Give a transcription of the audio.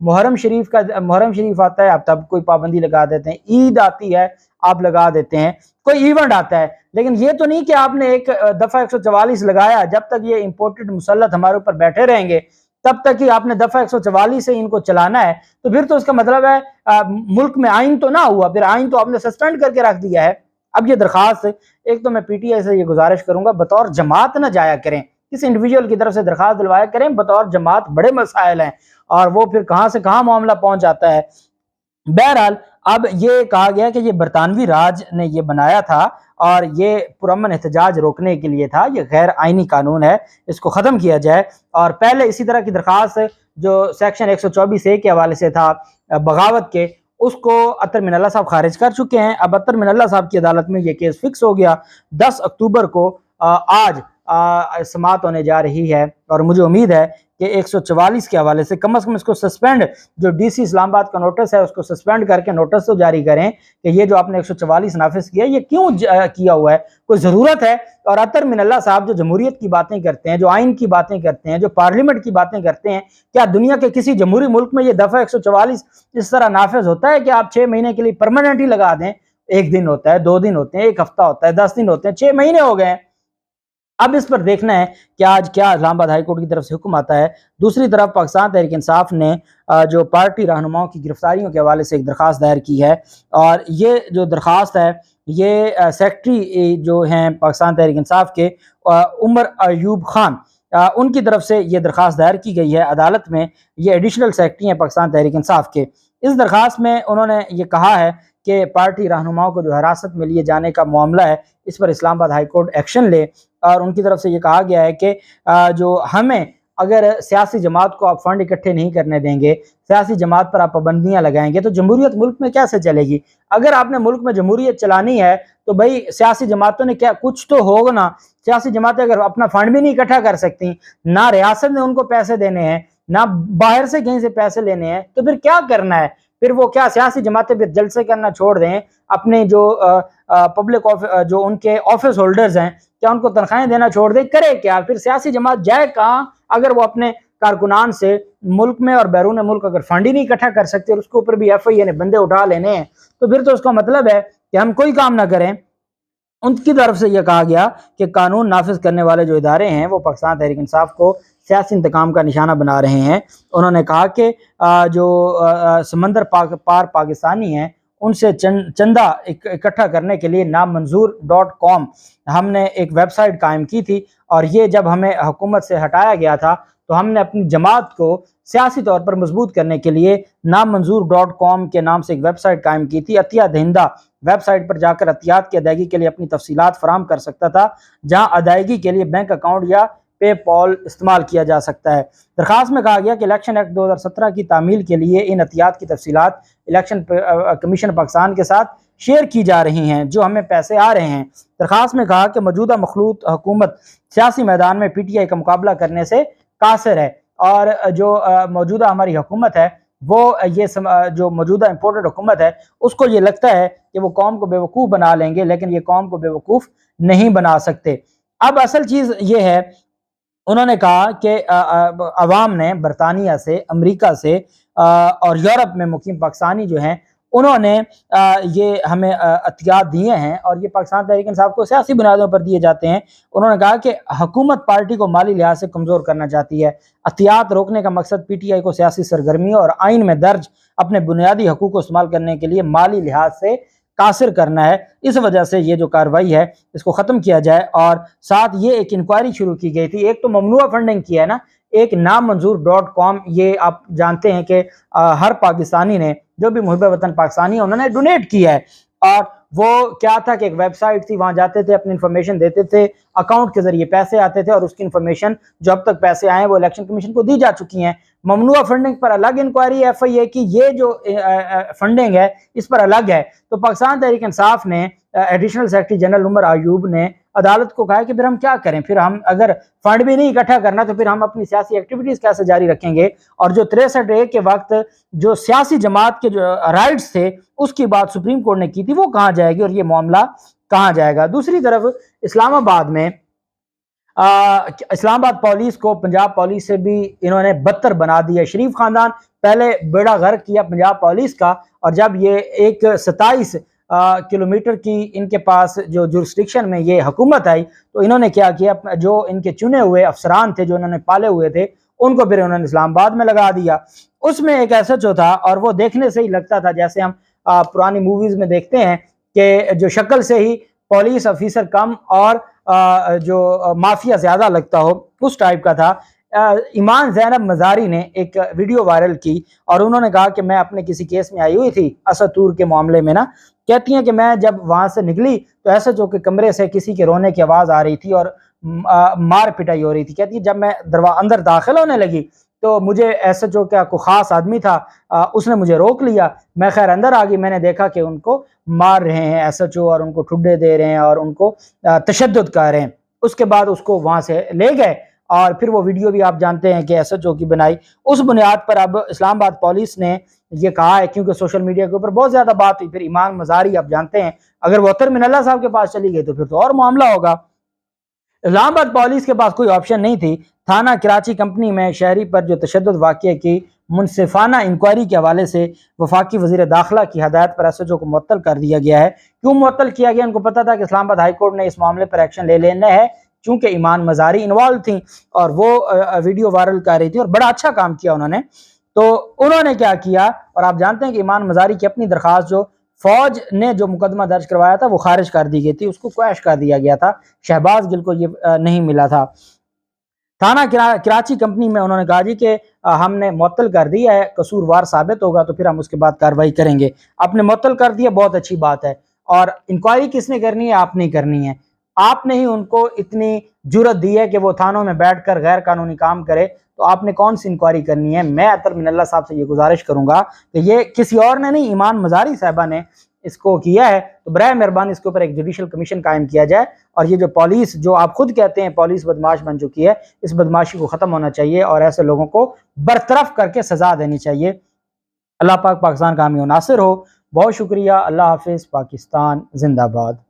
محرم شریف آتا ہے آپ تب کوئی پابندی لگا دیتے ہیں، عید آتی ہے آپ لگا دیتے ہیں، کوئی ایونٹ آتا ہے، لیکن یہ تو نہیں کہ آپ نے ایک دفعہ 144 لگایا، جب تک یہ امپورٹڈ مسلط ہمارے اوپر بیٹھے رہیں گے تب تک ہی آپ نے دفعہ 144 سے ان کو چلانا ہے، تو پھر تو اس کا مطلب ہے ملک میں آئین تو نہ ہوا، پھر آئین تو آپ نے سسپینڈ کر کے رکھ دیا ہے۔ اب یہ درخواست، ایک تو میں پی ٹی آئی سے یہ گزارش کروں گا بطور جماعت نہ جایا کریں، کسی انڈیویجول کی طرف سے درخواست دلوایا کریں، بطور جماعت بڑے مسائل ہیں اور وہ پھر کہاں سے کہاں معاملہ پہنچ جاتا ہے۔ بہرحال اب یہ کہا گیا کہ یہ برطانوی راج نے یہ بنایا تھا اور یہ پرامن احتجاج روکنے کے لیے تھا، یہ غیر آئینی قانون ہے، اس کو ختم کیا جائے۔ اور پہلے اسی طرح کی درخواست جو سیکشن 124A کے حوالے سے تھا بغاوت کے، اس کو اطہر من اللہ صاحب خارج کر چکے ہیں۔ اب اطہر من اللہ صاحب کی عدالت میں یہ کیس فکس ہو گیا، 10 اکتوبر کو آج سماعت ہونے جا رہی ہے، اور مجھے امید ہے کہ 144 کے حوالے سے کم از کم اس کو سسپینڈ، جو ڈی سی اسلام آباد کا نوٹس ہے اس کو سسپینڈ کر کے نوٹس تو جاری کریں کہ یہ جو آپ نے 144 نافذ کیا یہ کیوں کیا ہوا ہے، کوئی ضرورت ہے؟ اور اطہر من اللہ صاحب جو جمہوریت کی باتیں کرتے ہیں، جو آئین کی باتیں کرتے ہیں، جو پارلیمنٹ کی باتیں کرتے ہیں، کیا دنیا کے کسی جمہوری ملک میں یہ دفعہ 144 اس طرح نافذ ہوتا ہے کہ آپ 6 مہینے کے لیے پرماننٹ ہی لگا دیں؟ 1 دن ہوتا ہے، 2 دن ہوتے ہیں، 1 ہفتہ ہوتا ہے، 10 دن ہوتے ہیں، 6 مہینے ہو گئے ہیں۔ اب اس پر دیکھنا ہے کہ آج کیا اسلام آباد ہائی کورٹ کی طرف سے حکم آتا ہے۔ دوسری طرف پاکستان تحریک انصاف نے جو پارٹی رہنماؤں کی گرفتاریوں کے حوالے سے ایک درخواست دائر کی ہے، اور یہ جو درخواست ہے یہ سیکرٹری جو ہیں پاکستان تحریک انصاف کے عمر ایوب خان، ان کی طرف سے یہ درخواست دائر کی گئی ہے عدالت میں۔ یہ ایڈیشنل سیکرٹری ہیں پاکستان تحریک انصاف کے۔ اس درخواست میں انہوں نے یہ کہا ہے کہ پارٹی رہنماؤں کو جو حراست میں لیے جانے کا معاملہ ہے اس پر اسلام آباد ہائی کورٹ ایکشن لے، اور ان کی طرف سے یہ کہا گیا ہے کہ جو ہمیں اگر سیاسی جماعت کو آپ فنڈ اکٹھے نہیں کرنے دیں گے، سیاسی جماعت پر آپ پابندیاں لگائیں گے تو جمہوریت ملک میں کیسے چلے گی؟ اگر آپ نے ملک میں جمہوریت چلانی ہے تو بھائی سیاسی جماعتوں نے کیا کچھ تو ہوگا نا۔ سیاسی جماعتیں اگر اپنا فنڈ بھی نہیں اکٹھا کر سکتی، نہ ریاست نے ان کو پیسے دینے ہیں، نہ باہر سے کہیں سے پیسے لینے ہیں، تو پھر کیا کرنا ہے؟ پھر وہ کیا سیاسی جماعتیں پھر جلسے کرنا چھوڑ دیں؟ اپنے جو پبلک جو ان کے آفس ہولڈرز ہیں کیا ان کو تنخواہیں دینا چھوڑ دیں؟ کرے کیا؟ پھر سیاسی جماعت جائے کہاں اگر وہ اپنے کارکنان سے ملک میں اور بیرون ملک اگر فنڈ ہی نہیں اکٹھا کر سکتے اور اس کے اوپر بھی ایف آئی اے نے بندے اٹھا لینے ہیں، تو پھر تو اس کا مطلب ہے کہ ہم کوئی کام نہ کریں۔ ان کی طرف سے یہ کہا گیا کہ قانون نافذ کرنے والے جو ادارے ہیں وہ پاکستان تحریک انصاف کو سیاسی انتقام کا نشانہ بنا رہے ہیں۔ انہوں نے کہا کہ جو سمندر پار پاکستانی ہیں ان سے چندہ اکٹھا کرنے کے لیے نامنظور.com ہم نے ایک ویب سائٹ قائم کی تھی، اور یہ جب ہمیں حکومت سے ہٹایا گیا تھا تو ہم نے اپنی جماعت کو سیاسی طور پر مضبوط کرنے کے لیے نامنظور.com کے نام سے ایک ویب سائٹ قائم کی تھی۔ عطیہ دہندہ ویب سائٹ پر جا کر عطیات کی ادائیگی کے لیے اپنی تفصیلات فراہم کر سکتا تھا، جہاں ادائیگی کے لیے بینک اکاؤنٹ یا پے پال استعمال کیا جا سکتا ہے۔ درخواست میں کہا گیا کہ الیکشن ایکٹ 2017 کی تعمیل کے لیے ان عطیات کی تفصیلات الیکشن کمیشن پاکستان کے ساتھ شیئر کی جا رہی ہیں جو ہمیں پیسے آ رہے ہیں۔ درخواست میں کہا کہ موجودہ مخلوط حکومت سیاسی میدان میں پی ٹی آئی کا مقابلہ کرنے سے قاصر ہے، اور جو موجودہ ہماری حکومت ہے وہ یہ جو موجودہ امپورٹڈ حکومت ہے اس کو یہ لگتا ہے کہ وہ قوم کو بیوقوف بنا لیں گے، لیکن یہ قوم کو بیوقوف نہیں بنا سکتے۔ اب اصل چیز یہ ہے، انہوں نے کہا کہ عوام نے برطانیہ سے، امریکہ سے اور یورپ میں مقیم پاکستانی جو ہیں انہوں نے یہ ہمیں عطیات دیے ہیں، اور یہ پاکستان تحریک انصاف کو سیاسی بنیادوں پر دیے جاتے ہیں۔ انہوں نے کہا کہ حکومت پارٹی کو مالی لحاظ سے کمزور کرنا چاہتی ہے۔ عطیات روکنے کا مقصد پی ٹی آئی کو سیاسی سرگرمیوں اور آئین میں درج اپنے بنیادی حقوق کو استعمال کرنے کے لیے مالی لحاظ سے قاصر کرنا ہے۔ اس وجہ سے یہ جو کارروائی ہے اس کو ختم کیا جائے، اور ساتھ یہ ایک انکوائری شروع کی گئی تھی۔ ایک تو ممنوع فنڈنگ کی ہے نا، ایک نامنظور.com، یہ آپ جانتے ہیں کہ ہر پاکستانی نے جو بھی محب وطن پاکستانی ہے انہوں نے ڈونیٹ کیا ہے، اور وہ کیا تھا کہ ایک ویب سائٹ تھی، وہاں جاتے تھے اپنی انفارمیشن دیتے تھے، اکاؤنٹ کے ذریعے پیسے آتے تھے، اور اس کی انفارمیشن جو اب تک پیسے آئے ہیں وہ الیکشن کمیشن کو دی جا چکی ہیں۔ ممنوع فنڈنگ پر الگ انکوائری ایف آئی اے کی، یہ جو فنڈنگ ہے اس پر الگ ہے۔ تو پاکستان تحریک انصاف نے additional secretary general Omar Ayub نے عدالت کو کہا کہ پھر ہم کیا کریں، پھر ہم اگر فنڈ بھی نہیں اکٹھا کرنا تو پھر ہم اپنی سیاسی ایکٹیویٹیز کیسے جاری رکھیں گے، اور جو 63A کے وقت جو سیاسی جماعت کے جو رائٹس تھے اس کی بات سپریم کورٹ نے کی تھی وہ کہاں جائے گی، اور یہ معاملہ کہاں جائے گا۔ دوسری طرف اسلام آباد میں اسلام آباد پولیس کو پنجاب پولیس سے بھی انہوں نے بدتر بنا دیا. شریف خاندان پہلے بیڑا غرق کیا پنجاب پولیس کا، اور جب یہ ایک 27 کلومیٹر کی ان کے پاس جو جورسڈکشن میں یہ حکومت آئی تو انہوں نے کیا کیا، جو ان کے چنے ہوئے افسران تھے جو انہوں نے پالے ہوئے تھے ان کو پھر انہوں نے اسلام آباد میں لگا دیا. اس میں ایک ایس ایچ او تھا اور وہ دیکھنے سے ہی لگتا تھا جیسے ہم پرانی موویز میں دیکھتے ہیں کہ جو شکل سے ہی پولیس آفیسر کم اور جو مافیا زیادہ لگتا ہو اس ٹائپ کا تھا. ایمان زینب مزاری نے ایک ویڈیو وائرل کی اور انہوں نے کہا کہ میں اپنے کسی کیس میں آئی ہوئی تھی اسد طور کے معاملے میں نا، کہتی ہیں کہ میں جب وہاں سے نکلی تو ایسے جو کہ کمرے سے کسی کے رونے کی آواز آ رہی تھی اور مار پٹائی ہو رہی تھی. کہتی ہے جب میں اندر داخل ہونے لگی تو مجھے ایسے جو کہ کوئی خاص آدمی تھا اس نے مجھے روک لیا. میں خیر اندر آ گئی، میں نے دیکھا کہ ان کو مار رہے ہیں ایس ایچ او اور ان کو ٹھڈے دے رہے ہیں اور ان کو تشدد کر رہے ہیں. اس کے بعد اس کو وہاں سے لے گئے اور پھر وہ ویڈیو بھی آپ جانتے ہیں کہ ایس ایچ او کی بنائی. اس بنیاد پر اب اسلام آباد پولیس نے یہ کہا ہے، کیونکہ سوشل میڈیا کے اوپر بہت زیادہ بات ہوئی، پھر ایمان مزاری آپ جانتے ہیں اگر وہ اطہر من اللہ صاحب کے پاس چلی گئی تو پھر تو اور معاملہ ہوگا. اسلام آباد پولیس کے پاس کوئی آپشن نہیں تھی. تھانہ کراچی کمپنی میں شہری پر جو تشدد واقعے کی منصفانہ انکوائری کے حوالے سے وفاقی وزیر داخلہ کی ہدایت پر ایس ایچ او کو معطل کر دیا گیا ہے. کیوں معطل کیا گیا؟ ان کو پتا تھا کہ اسلام آباد ہائی کورٹ نے اس معاملے پر ایکشن لے لینا ہے چونکہ ایمان مزاری انوالو تھیں اور وہ ویڈیو وائرل کر رہی تھی اور بڑا اچھا کام کیا انہوں نے. تو انہوں نے کیا کیا، اور آپ جانتے ہیں کہ ایمان مزاری کی اپنی درخواست جو فوج نے جو مقدمہ درج کروایا تھا وہ خارج کر دی گئی تھی، اس کو کویش کر دیا گیا تھا. شہباز گل کو یہ نہیں ملا تھا. تھانہ کراچی کمپنی میں انہوں نے کہا جی کہ ہم نے معطل کر دیا ہے، قصوروار ثابت ہوگا تو پھر ہم اس کے بعد کارروائی کریں گے. آپ نے معطل کر دیا، بہت اچھی بات ہے. اور انکوائری کس نے کرنی ہے؟ آپ نہیں کرنی ہے. آپ نے ہی ان کو اتنی جرت دی ہے کہ وہ تھانوں میں بیٹھ کر غیر قانونی کام کرے، تو آپ نے کون سی انکوائری کرنی ہے؟ میں اطہر من اللہ صاحب سے یہ گزارش کروں گا کہ یہ کسی اور نے نہیں، ایمان مزاری صاحبہ نے اس کو کیا ہے، تو برائے مہربانی اس کے اوپر ایک جوڈیشل کمیشن قائم کیا جائے اور یہ جو پولیس جو آپ خود کہتے ہیں پولیس بدماش بن چکی ہے، اس بدماشی کو ختم ہونا چاہیے اور ایسے لوگوں کو برطرف کر کے سزا دینی چاہیے. اللہ پاک پاکستان کا حامی و ناصر ہو. بہت شکریہ. اللہ حافظ. پاکستان زندہ باد.